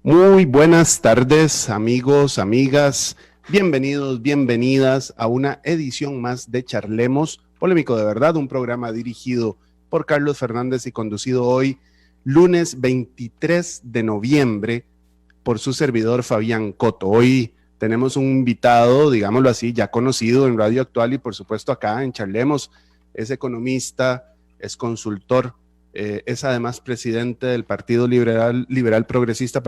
Muy buenas tardes, amigos, amigas. Bienvenidos, bienvenidas a una edición más de Charlemos, Polémico de Verdad, un programa dirigido por Carlos Fernández y conducido hoy, lunes 23 de noviembre, por su servidor Fabián Coto. Hoy tenemos un invitado, digámoslo así, ya conocido en Radio Actual y por supuesto acá en Charlemos. Es economista, es consultor, es además presidente del Partido Liberal Progresista,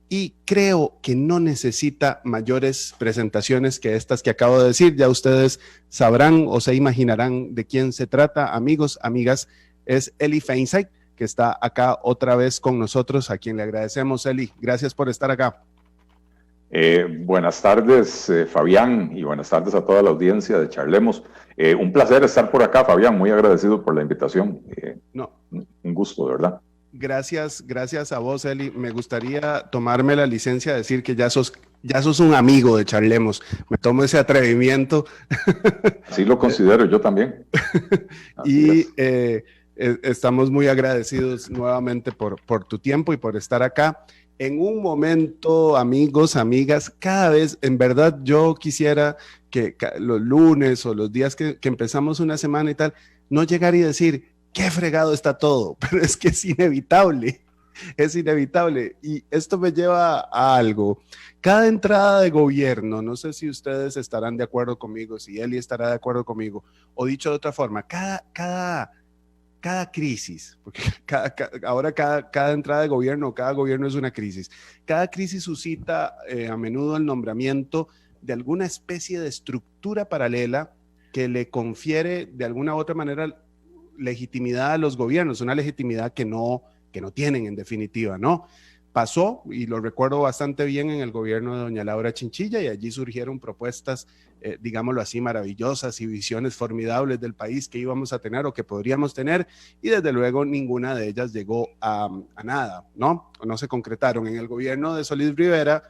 y creo que no necesita mayores presentaciones que estas que acabo de decir. Ya ustedes sabrán o se imaginarán de quién se trata, amigos, amigas. Es Eli Feinstein, que está acá otra vez con nosotros, a quien le agradecemos. Eli, gracias por estar acá. Buenas tardes, Fabián, y buenas tardes a toda la audiencia de Charlemos. Un placer estar por acá, Fabián, muy agradecido por la invitación. Un gusto, de verdad. Gracias a vos, Eli. Me gustaría tomarme la licencia de decir que ya sos un amigo de Charlemos. Me tomo ese atrevimiento. Así lo considero yo también. Y estamos muy agradecidos nuevamente por tu tiempo y por estar acá. En un momento, amigos, amigas, cada vez, en verdad, yo quisiera que los lunes o los días que empezamos una semana y tal, no llegar y decir, qué fregado está todo, pero es que es inevitable. Y esto me lleva a algo. Cada entrada de gobierno, no sé si ustedes estarán de acuerdo conmigo, si Eli estará de acuerdo conmigo, o dicho de otra forma, cada crisis, porque ahora cada entrada de gobierno, cada gobierno es una crisis. Cada crisis suscita a menudo el nombramiento de alguna especie de estructura paralela que le confiere de alguna u otra manera legitimidad a los gobiernos, una legitimidad que no tienen en definitiva, ¿no? Pasó, y lo recuerdo bastante bien, en el gobierno de doña Laura Chinchilla, y allí surgieron propuestas, digámoslo así, maravillosas y visiones formidables del país que íbamos a tener o que podríamos tener, y desde luego ninguna de ellas llegó a nada, ¿no? No se concretaron. En el gobierno de Solís Rivera,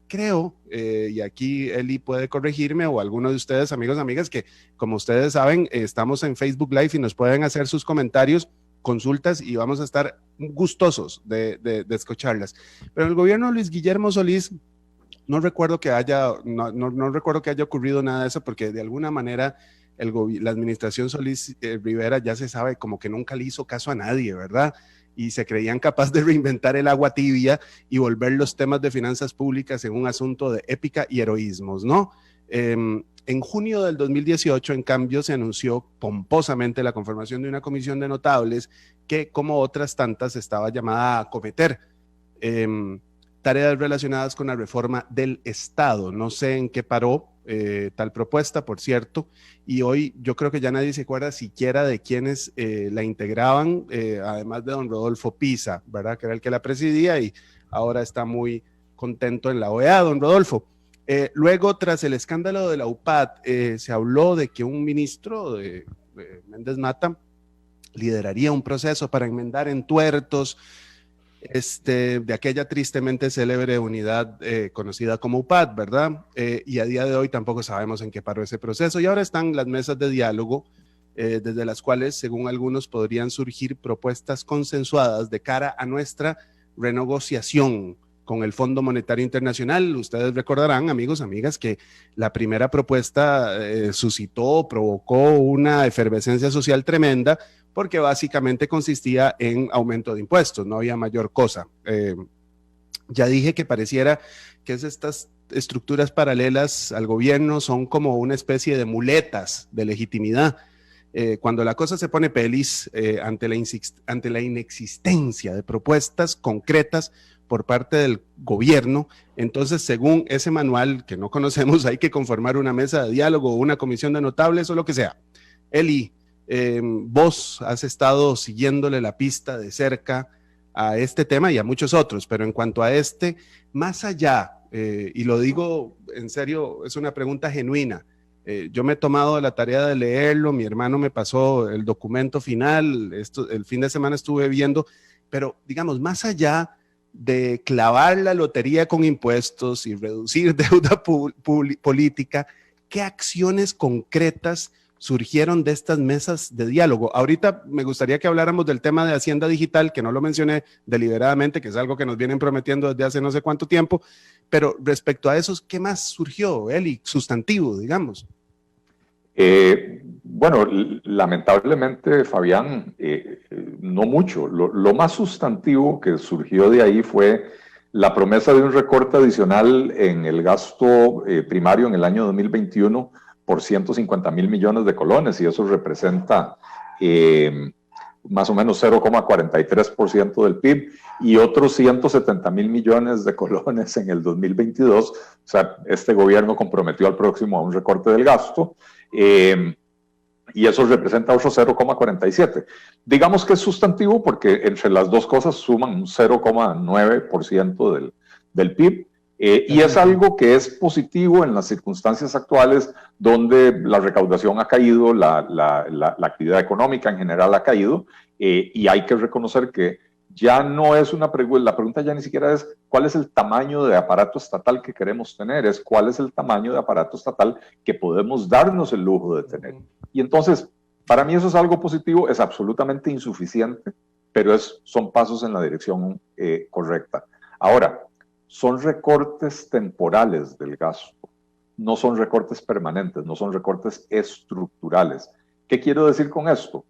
creo, y aquí Eli puede corregirme, o alguno de ustedes, amigos, amigas, que como ustedes saben, estamos en Facebook Live y nos pueden hacer sus comentarios, consultas, y vamos a estar gustosos de escucharlas. Pero el gobierno de Luis Guillermo Solís, no recuerdo que haya ocurrido nada de eso, porque de alguna manera la administración Solís Rivera ya se sabe como que nunca le hizo caso a nadie, ¿verdad? Y se creían capaz de reinventar el agua tibia y volver los temas de finanzas públicas en un asunto de épica y heroísmos, ¿no? En junio del 2018, en cambio, se anunció pomposamente la conformación de una comisión de notables que, como otras tantas, estaba llamada a acometer tareas relacionadas con la reforma del Estado. No sé en qué paró tal propuesta, por cierto, y hoy yo creo que ya nadie se acuerda siquiera de quiénes la integraban, además de don Rodolfo Pisa, ¿verdad? Que era el que la presidía y ahora está muy contento en la OEA, don Rodolfo. Luego, tras el escándalo de la UPAD, se habló de que un ministro de Méndez Mata lideraría un proceso para enmendar entuertos de aquella tristemente célebre unidad conocida como UPAD, ¿verdad? Y a día de hoy tampoco sabemos en qué paró ese proceso. Y ahora están las mesas de diálogo, desde las cuales, según algunos, podrían surgir propuestas consensuadas de cara a nuestra renegociación con el Fondo Monetario Internacional. Ustedes recordarán, amigos, amigas, que la primera propuesta provocó una efervescencia social tremenda, porque básicamente consistía en aumento de impuestos, no había mayor cosa. Ya dije que pareciera que estas estructuras paralelas al gobierno son como una especie de muletas de legitimidad. Cuando la cosa se pone pelis ante la inexistencia de propuestas concretas por parte del gobierno, entonces, según ese manual que no conocemos, hay que conformar una mesa de diálogo, una comisión de notables o lo que sea. Eli, vos has estado siguiéndole la pista de cerca a este tema y a muchos otros, pero en cuanto a este, más allá, y lo digo en serio, es una pregunta genuina. Yo me he tomado la tarea de leerlo, mi hermano me pasó el documento final, el fin de semana estuve viendo, pero digamos, más allá de clavar la lotería con impuestos y reducir deuda política, ¿qué acciones concretas surgieron de estas mesas de diálogo? Ahorita me gustaría que habláramos del tema de Hacienda Digital, que no lo mencioné deliberadamente, que es algo que nos vienen prometiendo desde hace no sé cuánto tiempo, pero respecto a eso, ¿qué más surgió, Eli? Sustantivo, digamos. Bueno, lamentablemente, Fabián, no mucho. Lo más sustantivo que surgió de ahí fue la promesa de un recorte adicional en el gasto primario en el año 2021 por 150,000 millones de colones, y eso representa más o menos 0,43% del PIB, y otros 170,000 millones de colones en el 2022. O sea, este gobierno comprometió al próximo a un recorte del gasto. Y eso representa otro 0,47. Digamos que es sustantivo porque entre las dos cosas suman un 0,9% del PIB, y es algo que es positivo en las circunstancias actuales donde la recaudación ha caído, la actividad económica en general ha caído, y hay que reconocer que ya no es una pregunta, la pregunta ya ni siquiera es cuál es el tamaño de aparato estatal que queremos tener, es cuál es el tamaño de aparato estatal que podemos darnos el lujo de tener. Y entonces, para mí eso es algo positivo, es absolutamente insuficiente, pero son pasos en la dirección correcta. Ahora, son recortes temporales del gasto, no son recortes permanentes, no son recortes estructurales. ¿Qué quiero decir con esto?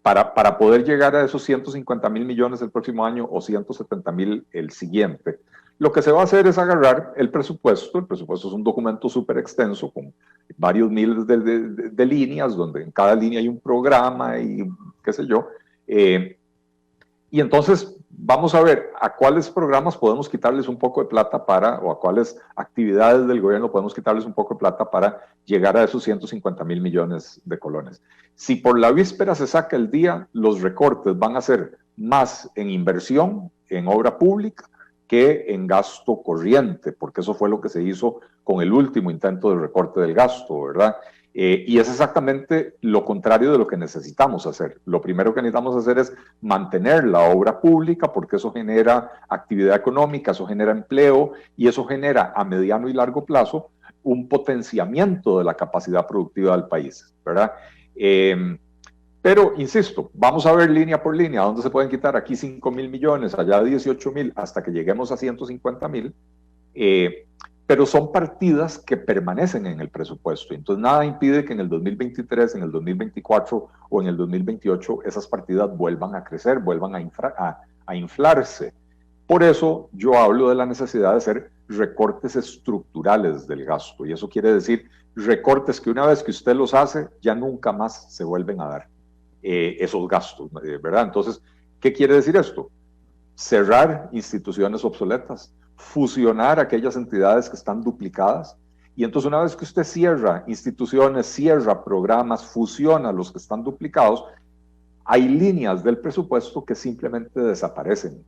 Para poder llegar a esos 150,000 millones el próximo año o 170,000 el siguiente, lo que se va a hacer es agarrar el presupuesto es un documento súper extenso con varios miles de líneas, donde en cada línea hay un programa y qué sé yo, y entonces vamos a ver a cuáles programas podemos quitarles un poco de plata o a cuáles actividades del gobierno podemos quitarles un poco de plata para llegar a esos 150,000 millones de colones. Si por la víspera se saca el día, los recortes van a ser más en inversión, en obra pública, que en gasto corriente, porque eso fue lo que se hizo con el último intento de recorte del gasto, ¿verdad? Y es exactamente lo contrario de lo que necesitamos hacer. Lo primero que necesitamos hacer es mantener la obra pública, porque eso genera actividad económica, eso genera empleo, y eso genera a mediano y largo plazo un potenciamiento de la capacidad productiva del país, ¿verdad? Pero, insisto, vamos a ver línea por línea, dónde se pueden quitar aquí 5,000 millones, allá 18,000, hasta que lleguemos a 150,000, pero son partidas que permanecen en el presupuesto. Entonces, nada impide que en el 2023, en el 2024 o en el 2028 esas partidas vuelvan a crecer, vuelvan a inflarse. Por eso yo hablo de la necesidad de hacer recortes estructurales del gasto, y eso quiere decir recortes que una vez que usted los hace, ya nunca más se vuelven a dar esos gastos, ¿verdad? Entonces, ¿qué quiere decir esto? Cerrar instituciones obsoletas, fusionar aquellas entidades que están duplicadas, y entonces una vez que usted cierra instituciones, cierra programas, fusiona los que están duplicados, hay líneas del presupuesto que simplemente desaparecen.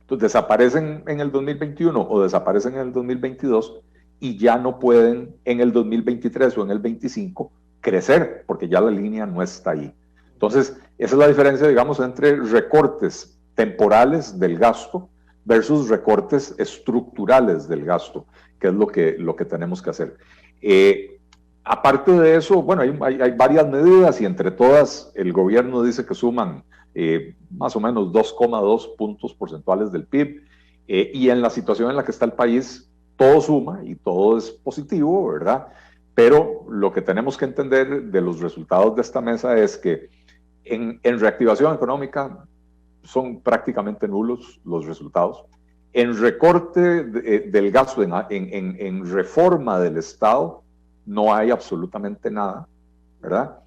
Entonces desaparecen en el 2021 o desaparecen en el 2022 y ya no pueden en el 2023 o en el 25 crecer, porque ya la línea no está ahí. Entonces, esa es la diferencia, digamos, entre recortes temporales del gasto versus recortes estructurales del gasto, que es lo que tenemos que hacer. Aparte de eso, bueno, hay varias medidas, y entre todas el gobierno dice que suman más o menos 2,2 puntos porcentuales del PIB, y en la situación en la que está el país, todo suma y todo es positivo, ¿verdad? Pero lo que tenemos que entender de los resultados de esta mesa es que en reactivación económica son prácticamente nulos los resultados. En recorte del gasto, en reforma del Estado, no hay absolutamente nada, ¿verdad?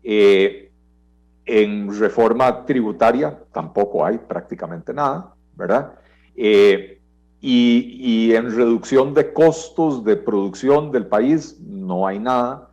En reforma tributaria tampoco hay prácticamente nada, ¿verdad? Y en reducción de costos de producción del país no hay nada.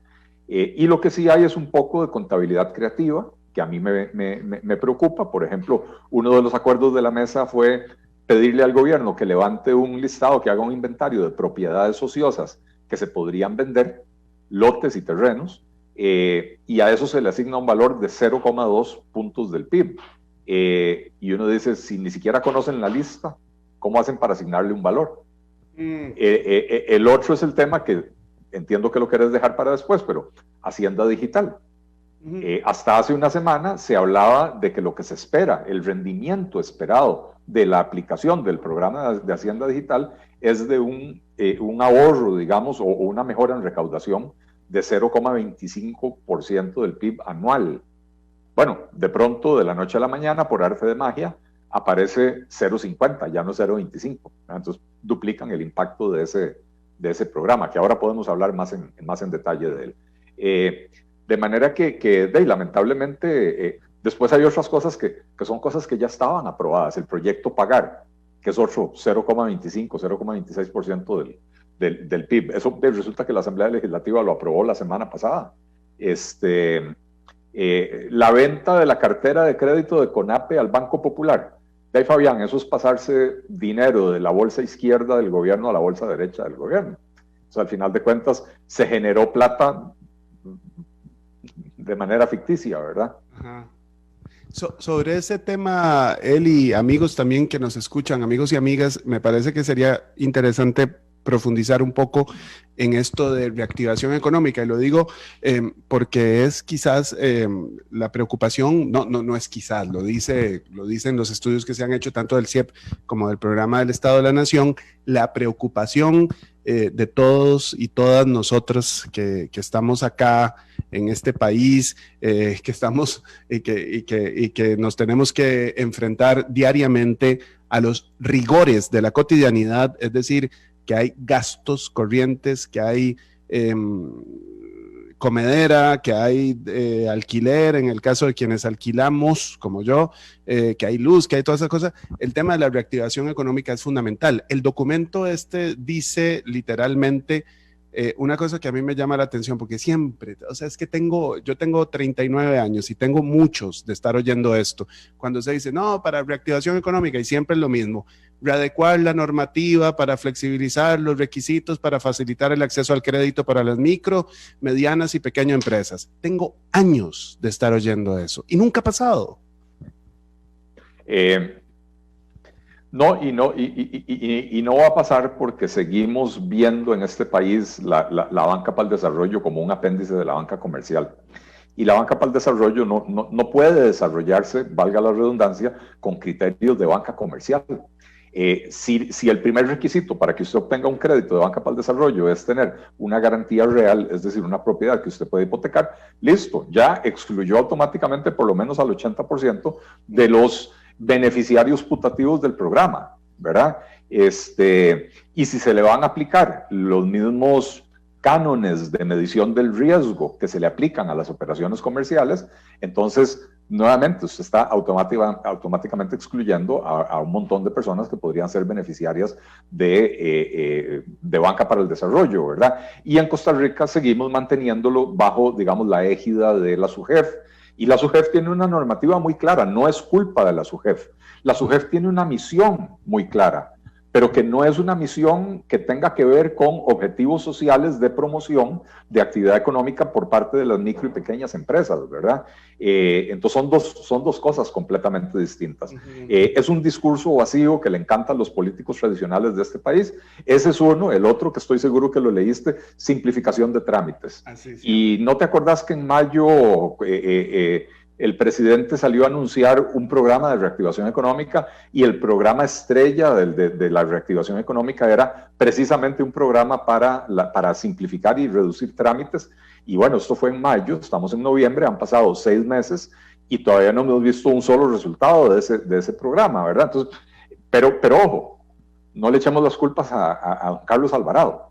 Y lo que sí hay es un poco de contabilidad creativa, que a mí me preocupa. Por ejemplo, uno de los acuerdos de la mesa fue pedirle al gobierno que levante un listado, que haga un inventario de propiedades ociosas que se podrían vender, lotes y terrenos, y a eso se le asigna un valor de 0,2 puntos del PIB. Y uno dice, si ni siquiera conocen la lista, ¿cómo hacen para asignarle un valor? El otro es el tema que entiendo que lo querés dejar para después, pero Hacienda Digital. Hasta hace una semana se hablaba de que lo que se espera, el rendimiento esperado de la aplicación del programa de Hacienda Digital es de un ahorro, digamos, o una mejora en recaudación de 0,25% del PIB anual. Bueno, de pronto, de la noche a la mañana, por arte de magia, aparece 0,50, ya no 0,25. Entonces, duplican el impacto de ese programa, que ahora podemos hablar más en detalle de él. De manera que lamentablemente, después hay otras cosas que son cosas que ya estaban aprobadas. El proyecto Pagar, que es otro 0,25, 0,26% del PIB. Eso resulta que la Asamblea Legislativa lo aprobó la semana pasada. La venta de la cartera de crédito de CONAPE al Banco Popular. De ahí, Fabián, eso es pasarse dinero de la bolsa izquierda del gobierno a la bolsa derecha del gobierno. O sea, al final de cuentas, se generó plata de manera ficticia, ¿verdad? Ajá. Sobre ese tema, Eli, amigos también que nos escuchan, amigos y amigas, me parece que sería interesante profundizar un poco en esto de reactivación económica, y lo digo porque es quizás la preocupación, no es quizás, lo dicen los estudios que se han hecho tanto del CIEP como del Programa del Estado de la Nación, la preocupación de todos y todas nosotros que estamos acá en este país, que estamos y que nos tenemos que enfrentar diariamente a los rigores de la cotidianidad, es decir, que hay gastos corrientes, que hay comedera, que hay alquiler, en el caso de quienes alquilamos, como yo, que hay luz, que hay todas esas cosas. El tema de la reactivación económica es fundamental. El documento dice literalmente una cosa que a mí me llama la atención, porque siempre, o sea, es que yo tengo 39 años y tengo muchos de estar oyendo esto, cuando se dice, no, para reactivación económica, y siempre es lo mismo, readecuar la normativa para flexibilizar los requisitos para facilitar el acceso al crédito para las micro, medianas y pequeñas empresas. Tengo años de estar oyendo eso y nunca ha pasado. No va a pasar porque seguimos viendo en este país la banca para el desarrollo como un apéndice de la banca comercial. Y la banca para el desarrollo no puede desarrollarse, valga la redundancia, con criterios de banca comercial. Si el primer requisito para que usted obtenga un crédito de banca para el desarrollo es tener una garantía real, es decir, una propiedad que usted puede hipotecar, listo, ya excluyó automáticamente por lo menos al 80% de los beneficiarios putativos del programa, ¿verdad? Y si se le van a aplicar los mismos cánones de medición del riesgo que se le aplican a las operaciones comerciales, entonces, nuevamente, usted está automáticamente excluyendo a un montón de personas que podrían ser beneficiarias de banca para el desarrollo, ¿verdad? Y en Costa Rica seguimos manteniéndolo bajo, digamos, la égida de la SUGEF. Y la SUGEF tiene una normativa muy clara, no es culpa de la SUGEF. La SUGEF tiene una misión muy clara, pero que no es una misión que tenga que ver con objetivos sociales de promoción de actividad económica por parte de las micro y pequeñas empresas, ¿verdad? Entonces son dos cosas completamente distintas. Es un discurso vacío que le encantan los políticos tradicionales de este país. Ese es uno. El otro, que estoy seguro que lo leíste, simplificación de trámites. Así, sí. Y ¿no te acordás que en mayo el presidente salió a anunciar un programa de reactivación económica, y el programa estrella de la reactivación económica era precisamente un programa para simplificar y reducir trámites? Y bueno, esto fue en mayo, estamos en noviembre, han pasado 6 meses y todavía no hemos visto un solo resultado de ese programa, ¿verdad? Entonces, pero ojo, no le echemos las culpas a Carlos Alvarado.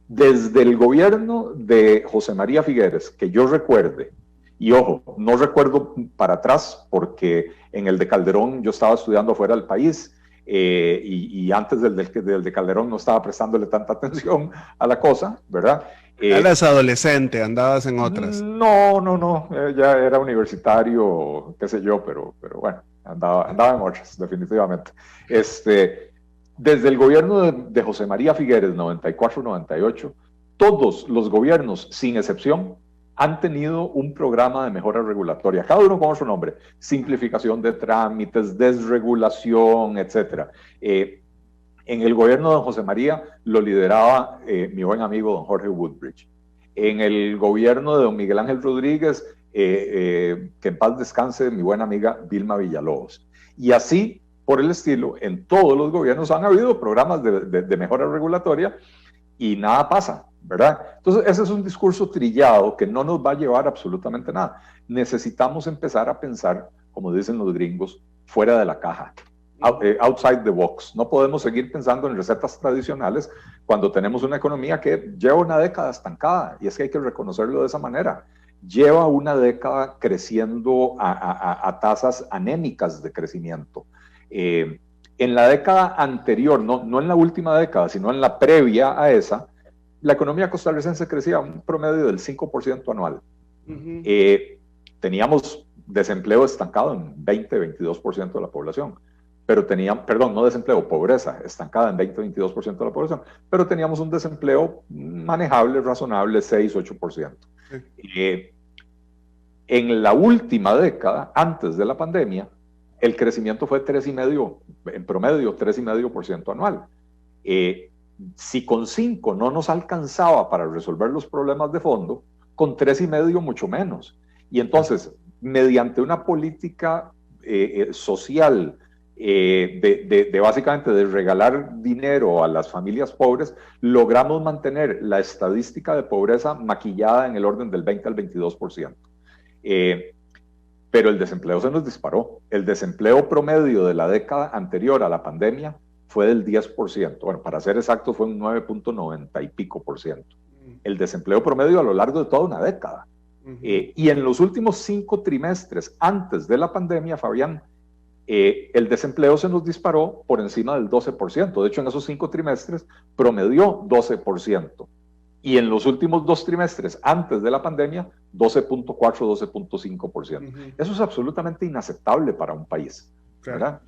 Desde el gobierno de José María Figueres, que yo recuerde, y ojo, no recuerdo para atrás porque en el de Calderón yo estaba estudiando fuera del país, y antes del de Calderón no estaba prestándole tanta atención a la cosa, ¿verdad? Eras adolescente, andabas en otras. No, ya era universitario, qué sé yo, pero bueno, andaba en otras, definitivamente. Desde el gobierno de José María Figueres, 94-98, todos los gobiernos, sin excepción, han tenido un programa de mejora regulatoria, cada uno con otro nombre: simplificación de trámites, desregulación, etc. En el gobierno de don José María lo lideraba mi buen amigo don Jorge Woodbridge. En el gobierno de don Miguel Ángel Rodríguez, que en paz descanse, mi buena amiga Vilma Villalobos. Y así, por el estilo, en todos los gobiernos han habido programas de mejora regulatoria y nada pasa, ¿verdad? Entonces, ese es un discurso trillado que no nos va a llevar absolutamente nada. Necesitamos empezar a pensar, como dicen los gringos, fuera de la caja. Outside the box. No podemos seguir pensando en recetas tradicionales cuando tenemos una economía que lleva una década estancada, y es que hay que reconocerlo de esa manera. Lleva una década creciendo a tasas anémicas de crecimiento. En la década anterior, no en la última década, sino en la previa a esa, la economía costarricense crecía un promedio del 5% anual. Teníamos desempleo estancado en 20-22% de la población. Pero no desempleo, pobreza estancada en 20-22% de la población, pero teníamos un desempleo manejable, razonable, 6-8%. En la última década, antes de la pandemia, el crecimiento fue 3,5%, en promedio 3,5% anual. Si con 5 no nos alcanzaba para resolver los problemas de fondo, con 3,5 mucho menos. Y entonces, mediante una política social, básicamente de regalar dinero a las familias pobres, logramos mantener la estadística de pobreza maquillada en el orden del 20 al 22%. Pero el desempleo se nos disparó. El desempleo promedio de la década anterior a la pandemia fue del 10%. Bueno, para ser exacto, fue un 9,90 y pico por ciento. El desempleo promedio a lo largo de toda una década. Y en los últimos 5 trimestres antes de la pandemia, Fabián, el desempleo se nos disparó por encima del 12%. De hecho, en esos 5 trimestres promedió 12%. Y en los últimos 2 trimestres antes de la pandemia, 12,4, 12,5%. Eso es absolutamente inaceptable para un país, ¿verdad?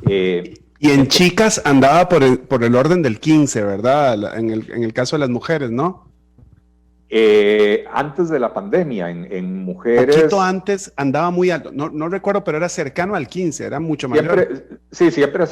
Y en chicas andaba por el orden del 15, ¿verdad? En el caso de las mujeres, ¿no? Antes de la pandemia, en mujeres... Poquito antes andaba muy alto, no recuerdo, pero era cercano al 15, era mucho mayor. Siempre ha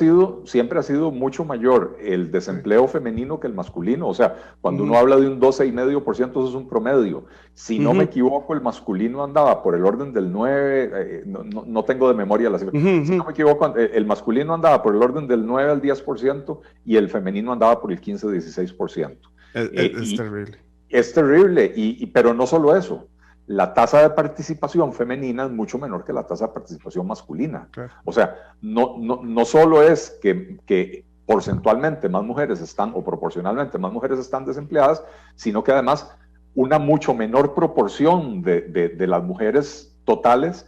sido mucho mayor el desempleo femenino que el masculino. O sea, cuando uno habla de un 12,5%, eso es un promedio. Si no me equivoco, el masculino andaba por el orden del 9, no tengo de memoria la cifra. Si no me equivoco, el masculino andaba por el orden del 9 al 10% y el femenino andaba por el 15-16%. Es terrible. Es terrible, pero no solo eso. La tasa de participación femenina es mucho menor que la tasa de participación masculina. Claro. O sea, no solo es que porcentualmente más mujeres están, o proporcionalmente más mujeres están desempleadas, sino que además una mucho menor proporción de las mujeres totales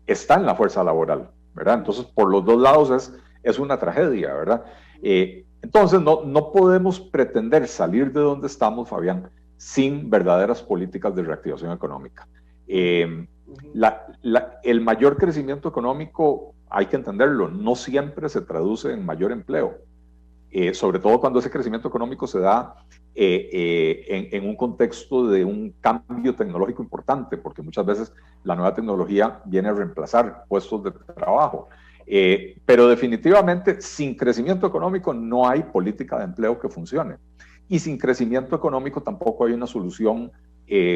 está en la fuerza laboral, ¿verdad? Entonces, por los dos lados es una tragedia, ¿verdad? Entonces, no podemos pretender salir de donde estamos, Fabián, sin verdaderas políticas de reactivación económica. El mayor crecimiento económico, hay que entenderlo, no siempre se traduce en mayor empleo, sobre todo cuando ese crecimiento económico se da en un contexto de un cambio tecnológico importante, porque muchas veces la nueva tecnología viene a reemplazar puestos de trabajo. Pero definitivamente, sin crecimiento económico no hay política de empleo que funcione. Y sin crecimiento económico tampoco hay una solución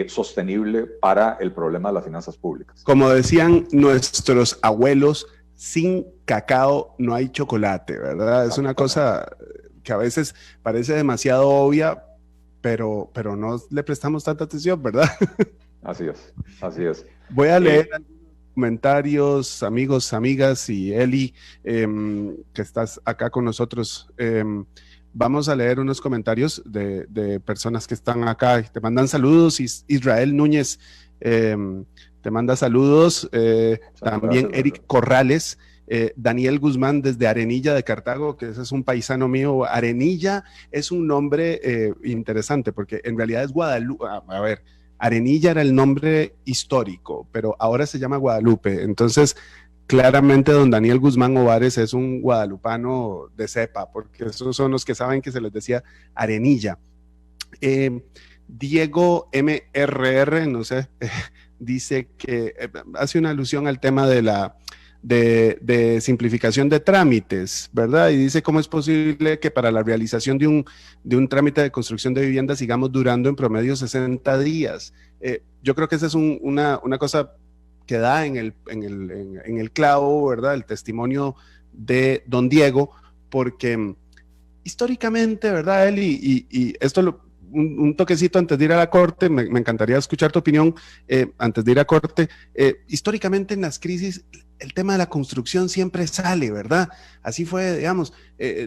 sostenible para el problema de las finanzas públicas. Como decían nuestros abuelos, sin cacao no hay chocolate, ¿verdad? Es una cosa que a veces parece demasiado obvia, pero no le prestamos tanta atención, ¿verdad? Así es. Voy a leer algunos comentarios, amigos, amigas, y Eli, que estás acá con nosotros. Vamos a leer unos comentarios de personas que están acá y te mandan saludos. Israel Núñez te manda saludos. También Eric Corrales, Daniel Guzmán desde Arenilla de Cartago, que ese es un paisano mío. Arenilla es un nombre interesante porque en realidad es Guadalupe. A ver, Arenilla era el nombre histórico, pero ahora se llama Guadalupe. Entonces, claramente don Daniel Guzmán Ovares es un guadalupano de cepa, porque esos son los que saben que se les decía Arenilla. Diego MRR, no sé, dice que hace una alusión al tema de de simplificación de trámites, ¿verdad? Y dice cómo es posible que para la realización de un trámite de construcción de vivienda sigamos durando en promedio 60 días. Yo creo que esa es una cosa que da en el clavo, ¿verdad? El testimonio de don Diego, porque históricamente, ¿verdad, Eli? Y esto un toquecito antes de ir a la corte, me encantaría escuchar tu opinión antes de ir a corte. Históricamente en las crisis, el tema de la construcción siempre sale, ¿verdad? Así fue, digamos,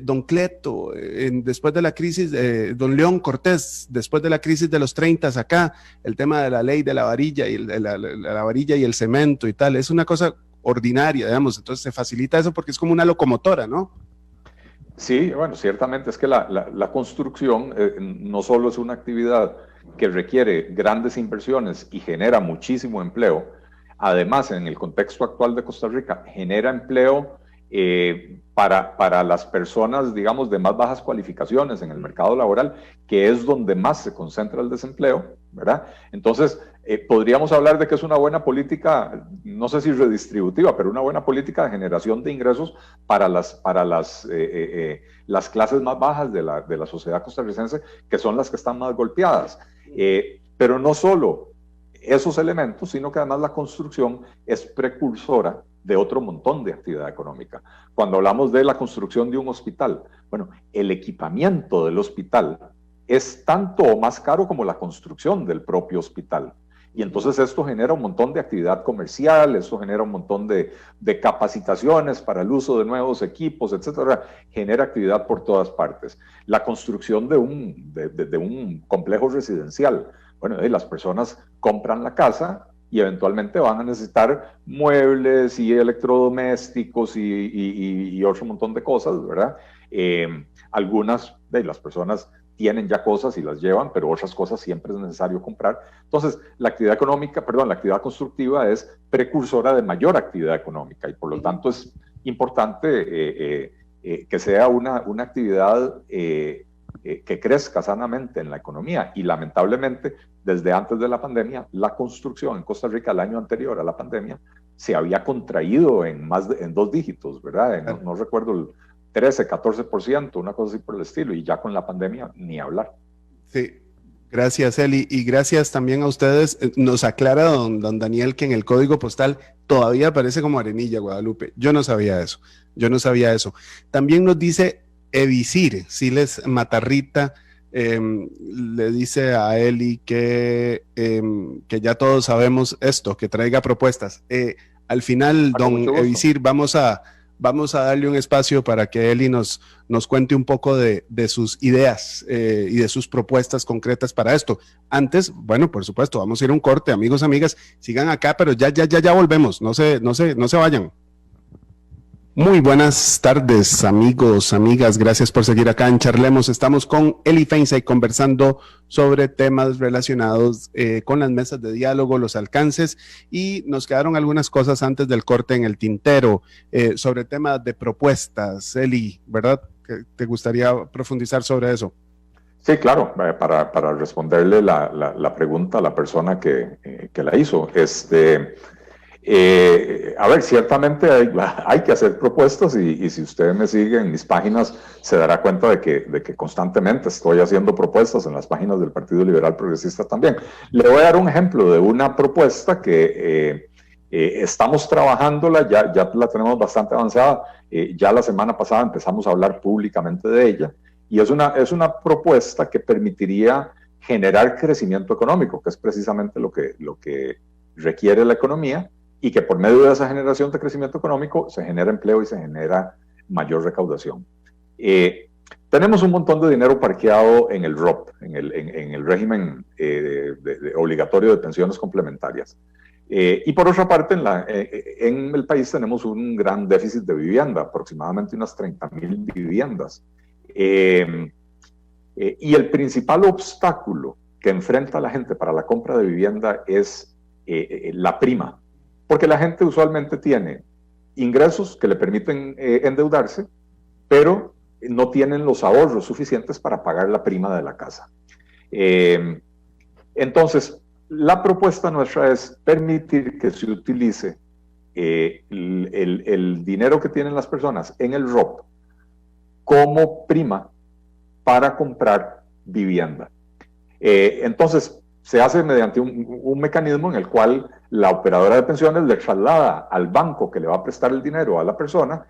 don Cleto, después de la crisis, don León Cortés, después de la crisis de los 30 acá, el tema de la ley de la varilla y la varilla y el cemento y tal, es una cosa ordinaria, digamos, entonces se facilita eso porque es como una locomotora, ¿no? Sí, bueno, ciertamente es que la construcción no solo es una actividad que requiere grandes inversiones y genera muchísimo empleo, además en el contexto actual de Costa Rica genera empleo para las personas, digamos, de más bajas cualificaciones en el mercado laboral, que es donde más se concentra el desempleo, ¿verdad? Entonces, podríamos hablar de que es una buena política, no sé si redistributiva, pero una buena política de generación de ingresos para las clases más bajas de la sociedad costarricense, que son las que están más golpeadas. Pero no solo esos elementos, sino que además la construcción es precursora de otro montón de actividad económica. Cuando hablamos de la construcción de un hospital, bueno, el equipamiento del hospital es tanto o más caro como la construcción del propio hospital. Y entonces esto genera un montón de actividad comercial, esto genera un montón de capacitaciones para el uso de nuevos equipos, etcétera. Genera actividad por todas partes. La construcción de un complejo residencial. Bueno, las personas compran la casa y eventualmente van a necesitar muebles y electrodomésticos y otro montón de cosas, ¿verdad? Algunas de las personas tienen ya cosas y las llevan, pero otras cosas siempre es necesario comprar. Entonces, la actividad constructiva es precursora de mayor actividad económica y por lo tanto es importante que sea una actividad que crezca sanamente en la economía. Y lamentablemente, desde antes de la pandemia, la construcción en Costa Rica el año anterior a la pandemia se había contraído en 2 dígitos, ¿verdad? No recuerdo el 13, 14%, una cosa así por el estilo, y ya con la pandemia ni hablar. Sí, gracias Eli, y gracias también a ustedes. Nos aclara don Daniel que en el código postal todavía aparece como Arenilla, Guadalupe. Yo no sabía eso. También nos dice Evisir, Siles Matarrita, le dice a Eli que ya todos sabemos esto, que traiga propuestas. Al final, don Evisir, vamos a darle un espacio para que Eli nos cuente un poco de sus ideas y de sus propuestas concretas para esto. Antes, bueno, por supuesto, vamos a ir a un corte, amigos, amigas, sigan acá, pero ya volvemos, no se vayan. Muy buenas tardes, amigos, amigas, gracias por seguir acá en Charlemos. Estamos con Eli Feinsay conversando sobre temas relacionados con las mesas de diálogo, los alcances, y nos quedaron algunas cosas antes del corte en el tintero sobre temas de propuestas. Eli, ¿verdad? ¿Te gustaría profundizar sobre eso? Sí, claro, para responderle la pregunta a la persona que la hizo. A ver, ciertamente hay que hacer propuestas y si usted me sigue en mis páginas se dará cuenta de que constantemente estoy haciendo propuestas en las páginas del Partido Liberal Progresista también. Le voy a dar un ejemplo de una propuesta que estamos trabajándola, ya la tenemos bastante avanzada, ya la semana pasada empezamos a hablar públicamente de ella y es una propuesta que permitiría generar crecimiento económico, que es precisamente lo que requiere la economía, y que por medio de esa generación de crecimiento económico se genera empleo y se genera mayor recaudación. Tenemos un montón de dinero parqueado en el ROP, en el régimen obligatorio de pensiones complementarias. Y por otra parte, en el país tenemos un gran déficit de vivienda, aproximadamente unas 30,000 viviendas. Y el principal obstáculo que enfrenta la gente para la compra de vivienda es la prima. Porque la gente usualmente tiene ingresos que le permiten endeudarse, pero no tienen los ahorros suficientes para pagar la prima de la casa. Entonces, la propuesta nuestra es permitir que se utilice el dinero que tienen las personas en el ROP como prima para comprar vivienda. Entonces, se hace mediante un mecanismo en el cual la operadora de pensiones le traslada al banco que le va a prestar el dinero a la persona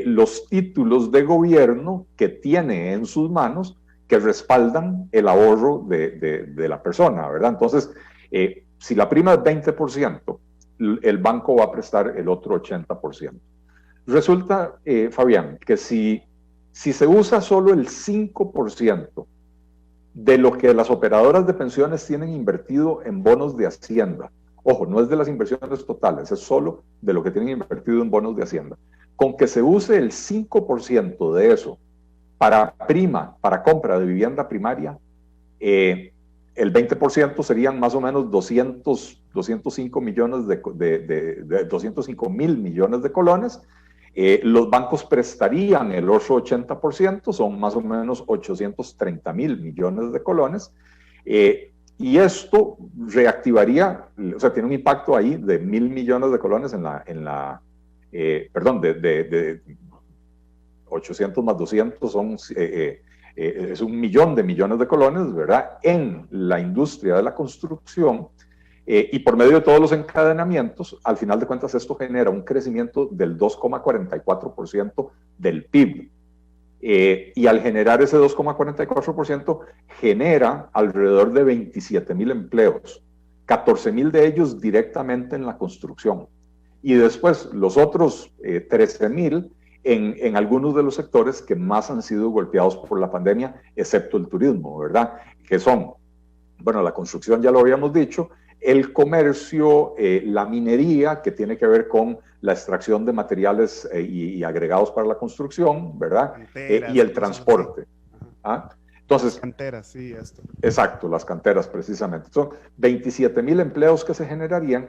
los títulos de gobierno que tiene en sus manos que respaldan el ahorro de la persona, ¿verdad? Entonces, si la prima es 20%, el banco va a prestar el otro 80%. Resulta, Fabián, que si se usa solo el 5% de lo que las operadoras de pensiones tienen invertido en bonos de Hacienda, ojo, no es de las inversiones totales, es solo de lo que tienen invertido en bonos de Hacienda, con que se use el 5% de eso para compra de vivienda primaria, el 20% serían más o menos 205 millones 205 mil millones de colones. Los bancos prestarían el otro 80%, son más o menos 830 mil millones de colones. Y esto reactivaría, o sea, tiene un impacto ahí de 1.000 millones de colones perdón, de 800 más 200 son, es 1.000.000 de millones de colones, ¿verdad? En la industria de la construcción, y por medio de todos los encadenamientos, al final de cuentas esto genera un crecimiento del 2,44% del PIB. Y al generar ese 2,44%, genera alrededor de 27.000 empleos, 14.000 de ellos directamente en la construcción. Y después los otros 13.000 en algunos de los sectores que más han sido golpeados por la pandemia, excepto el turismo, ¿verdad? Que son, bueno, la construcción ya lo habíamos dicho, el comercio, la minería, que tiene que ver con la extracción de materiales y agregados para la construcción, ¿verdad? Canteras, y el transporte. ¿Ah? Entonces, las canteras, sí, esto. Exacto, las canteras precisamente. Son 27.000 empleos que se generarían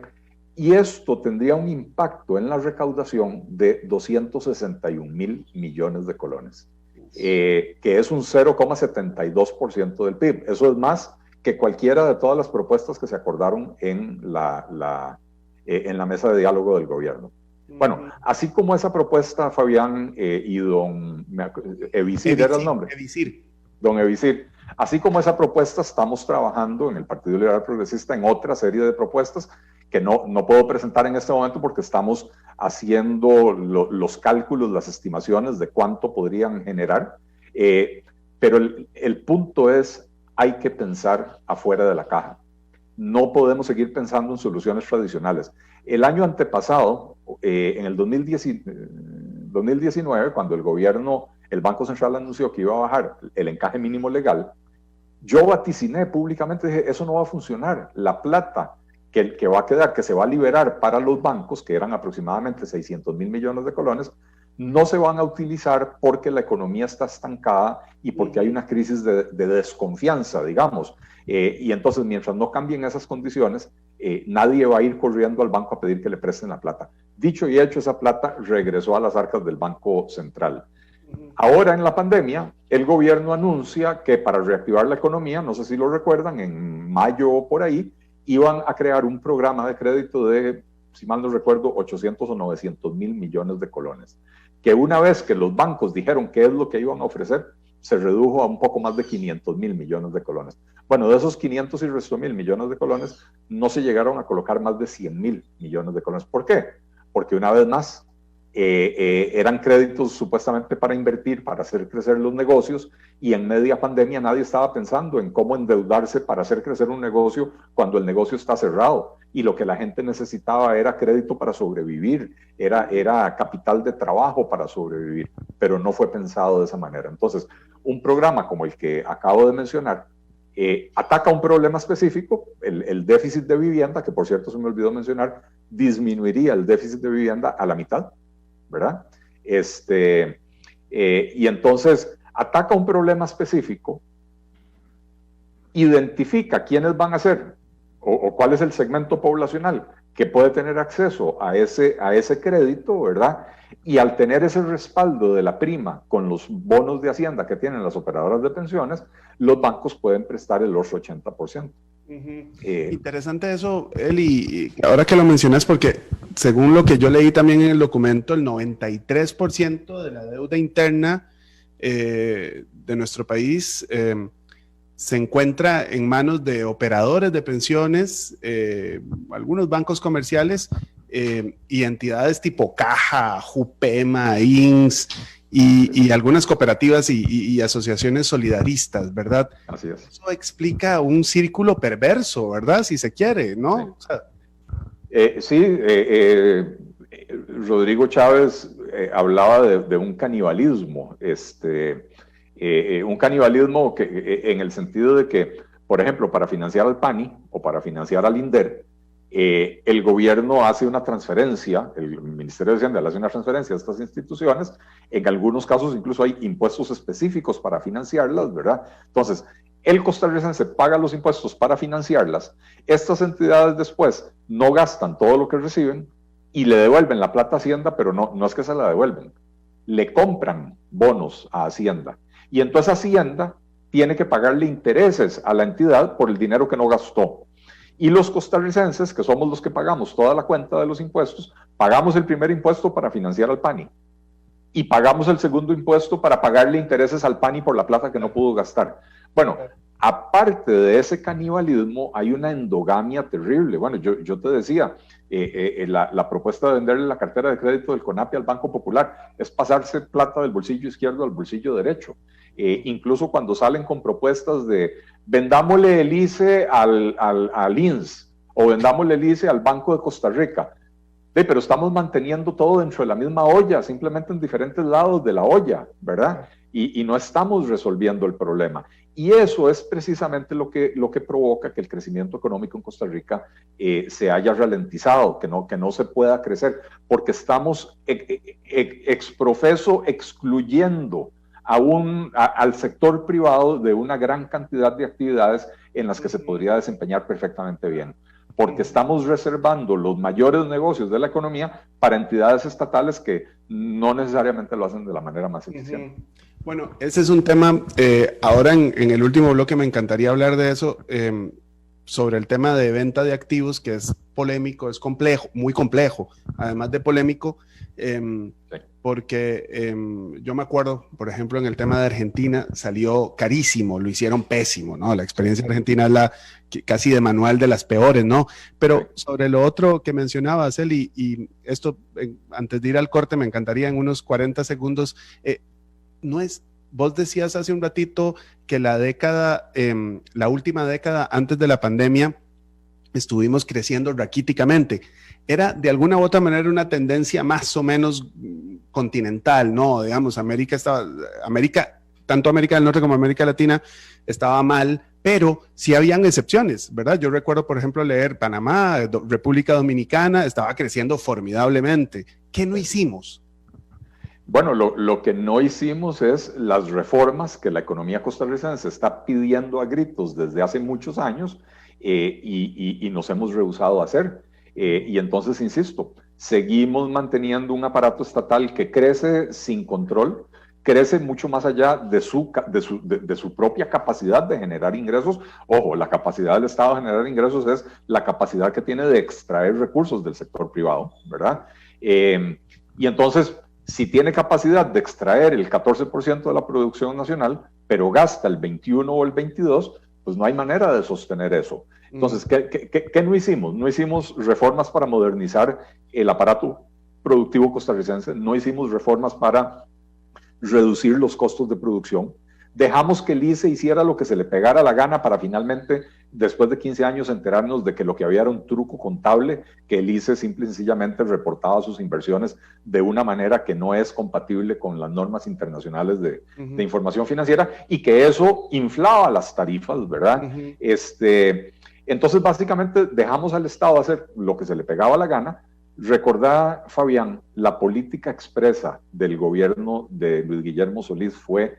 y esto tendría un impacto en la recaudación de 261.000 millones de colones, que es un 0,72% del PIB. Eso es más que cualquiera de todas las propuestas que se acordaron en la mesa de diálogo del gobierno. Bueno, así como esa propuesta, Fabián y don Evisir, ¿era el nombre? Don Evisir. Así como esa propuesta, estamos trabajando en el Partido Liberal Progresista en otra serie de propuestas que no puedo presentar en este momento porque estamos haciendo los cálculos, las estimaciones de cuánto podrían generar. Pero el punto es, hay que pensar afuera de la caja. No podemos seguir pensando en soluciones tradicionales. El año antepasado, en el 2019, cuando el Banco Central anunció que iba a bajar el encaje mínimo legal, yo vaticiné públicamente, dije, eso no va a funcionar. La plata que va a quedar, que se va a liberar para los bancos, que eran aproximadamente 600.000 millones de colones, no se van a utilizar porque la economía está estancada y porque hay una crisis de desconfianza, digamos. Y entonces, mientras no cambien esas condiciones, nadie va a ir corriendo al banco a pedir que le presten la plata. Dicho y hecho, esa plata regresó a las arcas del Banco Central. Ahora, en la pandemia, el gobierno anuncia que para reactivar la economía, no sé si lo recuerdan, en mayo o por ahí, iban a crear un programa de crédito de, si mal no recuerdo, 800 o 900.000 millones de colones, que una vez que los bancos dijeron qué es lo que iban a ofrecer, se redujo a un poco más de 500.000 millones de colones. Bueno, de esos 500 y resto mil millones de colones, no se llegaron a colocar más de 100.000 millones de colones. ¿Por qué? Porque una vez más, eran créditos supuestamente para invertir, para hacer crecer los negocios, y en media pandemia nadie estaba pensando en cómo endeudarse para hacer crecer un negocio cuando el negocio está cerrado, y lo que la gente necesitaba era crédito para sobrevivir, era capital de trabajo para sobrevivir, pero no fue pensado de esa manera. Entonces, un programa como el que acabo de mencionar ataca un problema específico, el déficit de vivienda, que por cierto se me olvidó mencionar, disminuiría el déficit de vivienda a la mitad, ¿verdad? Y entonces ataca un problema específico, identifica quiénes van a ser o cuál es el segmento poblacional que puede tener acceso a ese crédito, ¿verdad? Y al tener ese respaldo de la prima con los bonos de Hacienda que tienen las operadoras de pensiones, los bancos pueden prestar el otro 80%. Interesante eso, Eli, ahora que lo mencionas, porque según lo que yo leí también en el documento, el 93% de la deuda interna de nuestro país se encuentra en manos de operadores de pensiones, algunos bancos comerciales y entidades tipo Caja, Jupema, INS y algunas cooperativas y asociaciones solidaristas, ¿verdad? Así es. Eso explica un círculo perverso, ¿verdad? Si se quiere, ¿no? Rodrigo Chávez hablaba de un canibalismo, un canibalismo en el sentido de que, por ejemplo, para financiar al PANI o para financiar al INDER, el gobierno hace una transferencia, el Ministerio de Hacienda hace una transferencia a estas instituciones, en algunos casos incluso hay impuestos específicos para financiarlas, ¿verdad? Entonces, el costarricense paga los impuestos para financiarlas, estas entidades después no gastan todo lo que reciben y le devuelven la plata a Hacienda, pero no es que se la devuelven, le compran bonos a Hacienda. Y entonces Hacienda tiene que pagarle intereses a la entidad por el dinero que no gastó. Y los costarricenses, que somos los que pagamos toda la cuenta de los impuestos, pagamos el primer impuesto para financiar al PANI. Y pagamos el segundo impuesto para pagarle intereses al PANI por la plata que no pudo gastar. Bueno, aparte de ese canibalismo, hay una endogamia terrible. Bueno, yo te decía, la propuesta de venderle la cartera de crédito del CONAPI al Banco Popular es pasarse plata del bolsillo izquierdo al bolsillo derecho. Incluso cuando salen con propuestas de vendámosle el ICE al INS o vendámosle el ICE al Banco de Costa Rica. Pero estamos manteniendo todo dentro de la misma olla, simplemente en diferentes lados de la olla, ¿verdad? Y no estamos resolviendo el problema. Y eso es precisamente lo que provoca que el crecimiento económico en Costa Rica se haya ralentizado, que no se pueda crecer, porque estamos exprofeso excluyendo al sector privado de una gran cantidad de actividades en las que se podría desempeñar perfectamente bien, porque estamos reservando los mayores negocios de la economía para entidades estatales que no necesariamente lo hacen de la manera más eficiente. Bueno, ese es un tema, ahora en el último bloque me encantaría hablar de eso, sobre el tema de venta de activos, que es polémico, es complejo, muy complejo, además de polémico, sí. Porque yo me acuerdo, por ejemplo, en el tema de Argentina salió carísimo, lo hicieron pésimo, ¿no? La experiencia argentina es casi de manual de las peores, ¿no? Pero sobre lo otro que mencionabas, Eli, y esto, antes de ir al corte, me encantaría en unos 40 segundos, vos decías hace un ratito que la última década antes de la pandemia, estuvimos creciendo raquíticamente. Era de alguna u otra manera una tendencia más o menos continental, ¿no? Digamos, tanto América del Norte como América Latina estaba mal, pero sí habían excepciones, ¿verdad? Yo recuerdo, por ejemplo, leer Panamá, República Dominicana, estaba creciendo formidablemente. ¿Qué no hicimos? Bueno, lo que no hicimos es las reformas que la economía costarricense está pidiendo a gritos desde hace muchos años y nos hemos rehusado a hacer. Y entonces, insisto, seguimos manteniendo un aparato estatal que crece sin control, crece mucho más allá de su propia capacidad de generar ingresos. Ojo, la capacidad del Estado de generar ingresos es la capacidad que tiene de extraer recursos del sector privado, ¿verdad? Y entonces, si tiene capacidad de extraer el 14% de la producción nacional, pero gasta el 21 o el 22%, pues no hay manera de sostener eso. Entonces, ¿qué no hicimos? No hicimos reformas para modernizar el aparato productivo costarricense, no hicimos reformas para reducir los costos de producción, dejamos que el ICE hiciera lo que se le pegara la gana para finalmente, después de 15 años, enterarnos de que lo que había era un truco contable, que el ICE simple y sencillamente reportaba sus inversiones de una manera que no es compatible con las normas internacionales de información financiera y que eso inflaba las tarifas, ¿verdad? Entonces, básicamente, dejamos al Estado hacer lo que se le pegaba la gana. Recordá, Fabián, la política expresa del gobierno de Luis Guillermo Solís fue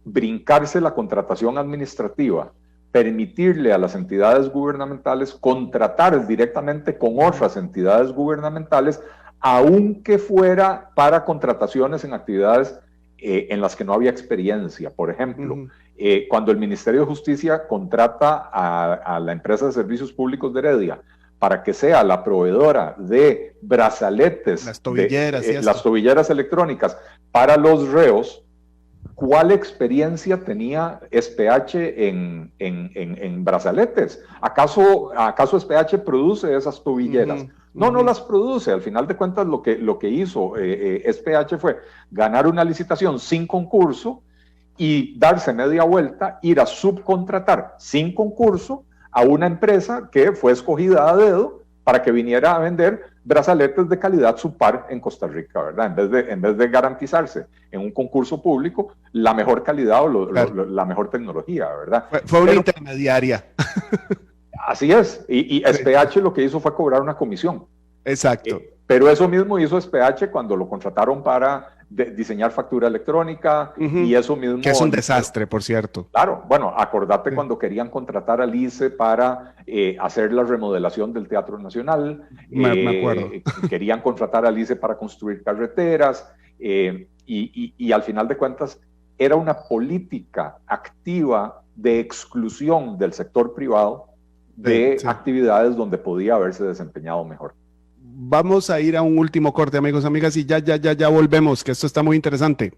brincarse la contratación administrativa, permitirle a las entidades gubernamentales contratar directamente con otras entidades gubernamentales, aunque fuera para contrataciones en actividades en las que no había experiencia. Por ejemplo, cuando el Ministerio de Justicia contrata a la empresa de servicios públicos de Heredia para que sea la proveedora de brazaletes, las tobilleras, las tobilleras electrónicas para los reos, ¿cuál experiencia tenía SPH en brazaletes? ¿Acaso SPH produce esas tobilleras? No las produce. Al final de cuentas, lo que hizo SPH fue ganar una licitación sin concurso y darse media vuelta, ir a subcontratar sin concurso a una empresa que fue escogida a dedo para que viniera a vender brazaletes de calidad subpar en Costa Rica, ¿verdad? En vez de garantizarse en un concurso público la mejor calidad o la mejor tecnología, ¿verdad? Fue una intermediaria. Así es, y SPH lo que hizo fue cobrar una comisión. Exacto. Pero eso mismo hizo SPH cuando lo contrataron para diseñar factura electrónica, y eso mismo... Que es un desastre, por cierto. Claro, bueno, acordate cuando querían contratar al ICE para hacer la remodelación del Teatro Nacional. Me acuerdo. Querían contratar al ICE para construir carreteras, y al final de cuentas era una política activa de exclusión del sector privado de actividades donde podía haberse desempeñado mejor. Vamos a ir a un último corte, amigos, amigas, y ya volvemos, que esto está muy interesante.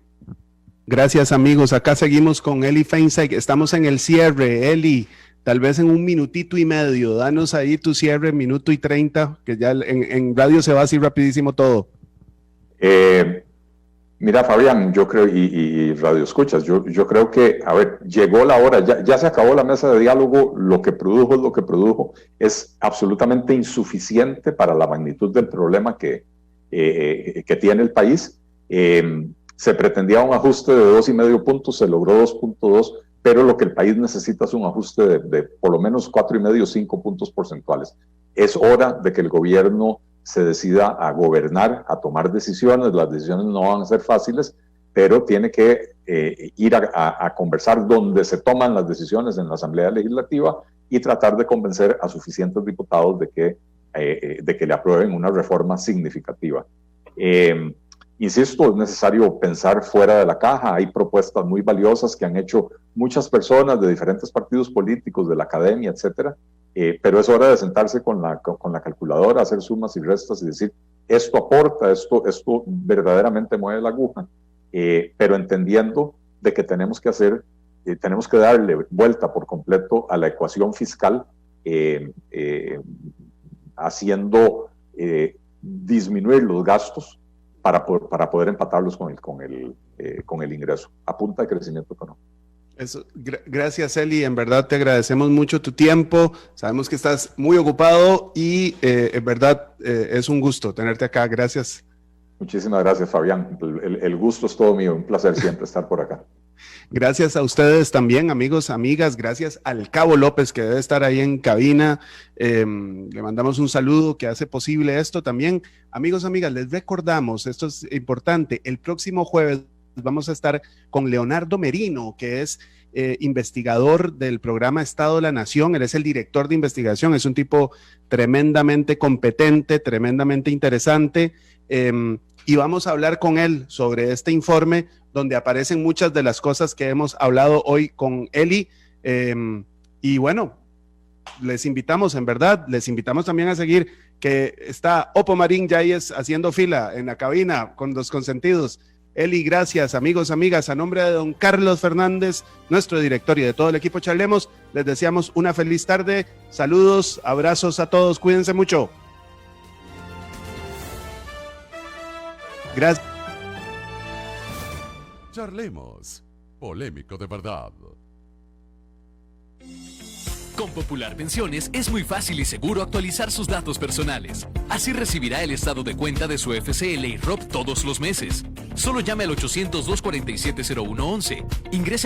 Gracias, amigos. Acá seguimos con Eli Feinstein. Estamos en el cierre. Eli, tal vez en un minutito y medio. Danos ahí tu cierre, minuto y 30, que ya en radio se va así rapidísimo todo. Mira, Fabián, yo creo, y radio escuchas, yo creo que, a ver, llegó la hora, ya se acabó la mesa de diálogo, lo que produjo es lo que produjo, es absolutamente insuficiente para la magnitud del problema que tiene el país. Se pretendía un ajuste de 2,5 puntos, se logró 2,2, pero lo que el país necesita es un ajuste de por lo menos 4,5, 5 puntos porcentuales. Es hora de que el gobierno se decida a gobernar, a tomar decisiones. Las decisiones no van a ser fáciles, pero tiene que ir a conversar donde se toman las decisiones en la Asamblea Legislativa y tratar de convencer a suficientes diputados de que le aprueben una reforma significativa. Insisto, es necesario pensar fuera de la caja. Hay propuestas muy valiosas que han hecho muchas personas de diferentes partidos políticos, de la academia, etcétera. Pero es hora de sentarse con la calculadora, hacer sumas y restas y decir, esto aporta, esto verdaderamente mueve la aguja, pero entendiendo de que tenemos que darle vuelta por completo a la ecuación fiscal, haciendo disminuir los gastos para poder empatarlos con el ingreso, a punta de crecimiento económico. Eso, gracias, Eli, en verdad te agradecemos mucho tu tiempo, sabemos que estás muy ocupado y en verdad es un gusto tenerte acá, gracias. Muchísimas gracias, Fabián, el gusto es todo mío, un placer siempre estar por acá. Gracias a ustedes también, amigos, amigas, gracias al Cabo López que debe estar ahí en cabina, le mandamos un saludo que hace posible esto también. Amigos, amigas, les recordamos, esto es importante, el próximo jueves vamos a estar con Leonardo Merino, que es investigador del programa Estado de la Nación. Él es el director de investigación, es un tipo tremendamente competente, tremendamente interesante, y vamos a hablar con él sobre este informe donde aparecen muchas de las cosas que hemos hablado hoy con Eli, y bueno, les invitamos, en verdad, les invitamos también a seguir, que está Opo Marín ya ahí haciendo fila en la cabina con los consentidos. Eli, gracias, amigos, amigas, a nombre de don Carlos Fernández, nuestro director, y de todo el equipo Charlemos, les deseamos una feliz tarde, saludos, abrazos a todos, cuídense mucho. Gracias. Charlemos, polémico de verdad. Con Popular Pensiones es muy fácil y seguro actualizar sus datos personales. Así recibirá el estado de cuenta de su FCL y ROP todos los meses. Solo llame al 800-247-0111. Ingrese